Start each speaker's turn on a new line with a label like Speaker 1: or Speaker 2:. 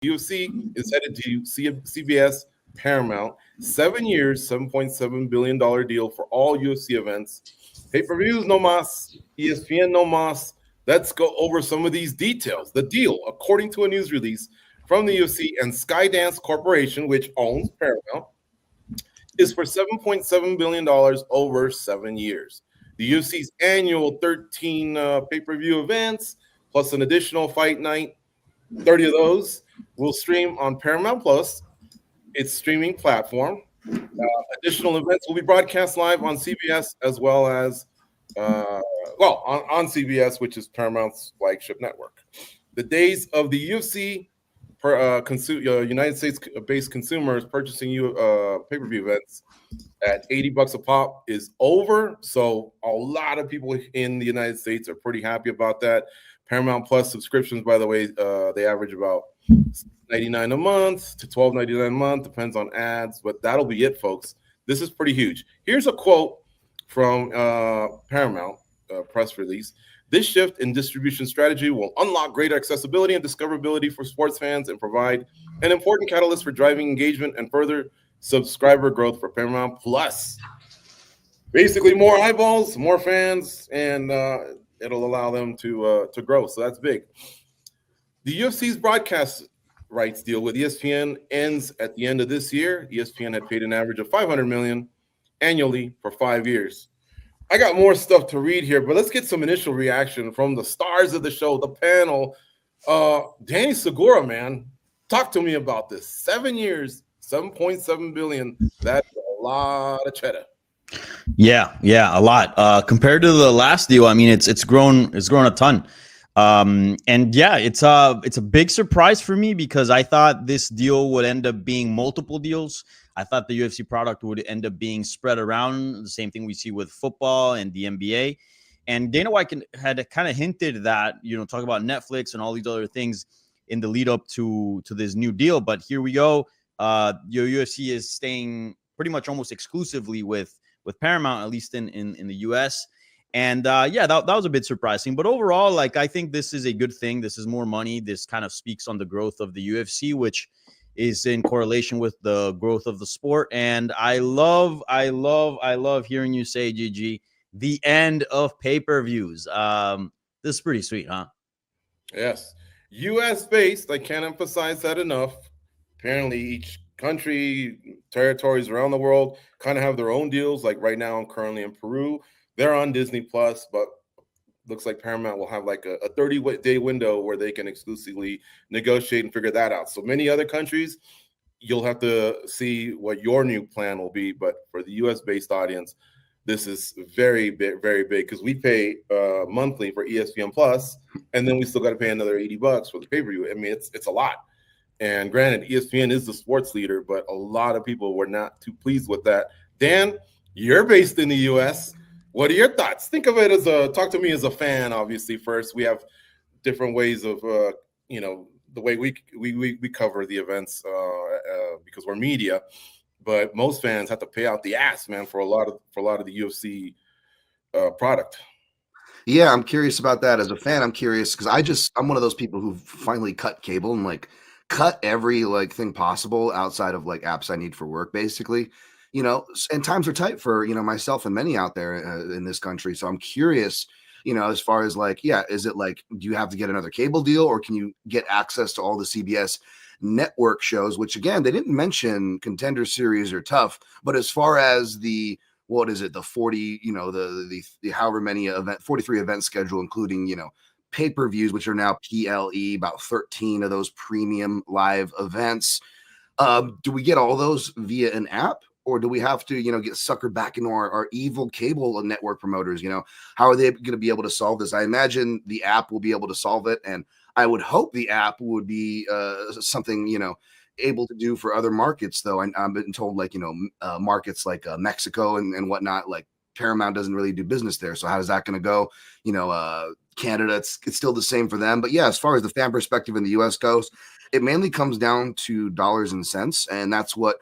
Speaker 1: UFC is headed to CBS Paramount. 7 years, $7.7 billion deal for all UFC events. Pay-per-views, no mas. ESPN, no mas. Let's go over some of these details. The deal, according to a news release from the UFC and Skydance Corporation, which owns Paramount, is for $7.7 billion over 7 years. The UFC's annual 13 pay-per-view events, plus an additional fight night, 30 of those will stream on Paramount Plus, its streaming platform. Additional events will be broadcast live on CBS as well as, on CBS, which is Paramount's flagship network. The days of the UFC United States-based consumers purchasing pay-per-view events at $80 a pop is over. So a lot of people in the United States are pretty happy about that. Paramount Plus subscriptions, by the way, they average about $99 a month to $12.99 a month, depends on ads, but that'll be it, folks. This is pretty huge. Here's a quote from Paramount press release. This shift in distribution strategy will unlock greater accessibility and discoverability for sports fans and provide an important catalyst for driving engagement and further subscriber growth for Paramount Plus. Basically, more eyeballs, more fans, and it'll allow them to grow. So that's big. The UFC's broadcast rights deal with ESPN ends at the end of this year. ESPN had paid an average of $500 million annually for 5 years. I got more stuff to read here, but let's get some initial reaction from the stars of the show, the panel. Danny Segura, man, talk to me about this. 7 years, $7.7 billion. That's a lot of cheddar.
Speaker 2: Yeah, a lot. Compared to the last deal, I mean, it's grown a ton. And yeah, it's a big surprise for me because I thought this deal would end up being multiple deals. I thought the UFC product would end up being spread around, the same thing we see with football and the NBA. And Dana White had kind of hinted that, talk about Netflix and all these other things in the lead up to this new deal. But here we go. Your UFC is staying pretty much almost exclusively with Paramount, at least in the US. And that was a bit surprising. But overall, I think this is a good thing. This is more money. This kind of speaks on the growth of the UFC, which is in correlation with the growth of the sport. And I love hearing you say, Gigi, the end of pay-per-views. This is pretty sweet, huh?
Speaker 1: Yes. US-based, I can't emphasize that enough. Apparently each country, territories around the world kind of have their own deals. Like right now, I'm currently in Peru. They're on Disney Plus, but looks like Paramount will have like a 30-day window where they can exclusively negotiate and figure that out. So many other countries, you'll have to see what your new plan will be. But for the US-based audience, this is very big, because we pay monthly for ESPN Plus, and then we still got to pay another $80 for the pay-per-view. I mean, it's a lot. And granted, ESPN is the sports leader, but a lot of people were not too pleased with that. Dan, you're based in the US. What are your thoughts? Think of it as talk to me as a fan, obviously, first. We have different ways of, the way we cover the events because we're media. But most fans have to pay out the ass, man, for a lot of the UFC product.
Speaker 3: Yeah, I'm curious about that. As a fan, I'm curious because I'm one of those people who finally cut cable and cut every thing possible outside of apps I need for work, basically. And times are tight for, myself and many out there in this country. So I'm curious, as far as is it do you have to get another cable deal or can you get access to all the CBS network shows, which again, they didn't mention Contender Series or Tough, but as far as the 40, the however many 43 event schedule, including, pay-per-views, which are now PLE, about 13 of those premium live events. Do we get all those via an app? Or do we have to, get suckered back into our evil cable network promoters? How are they going to be able to solve this? I imagine the app will be able to solve it. And I would hope the app would be something, able to do for other markets, though. I've been told, markets like Mexico and whatnot, Paramount doesn't really do business there. So how is that going to go? Canada, it's still the same for them. But yeah, as far as the fan perspective in the US goes, it mainly comes down to dollars and cents. And that's what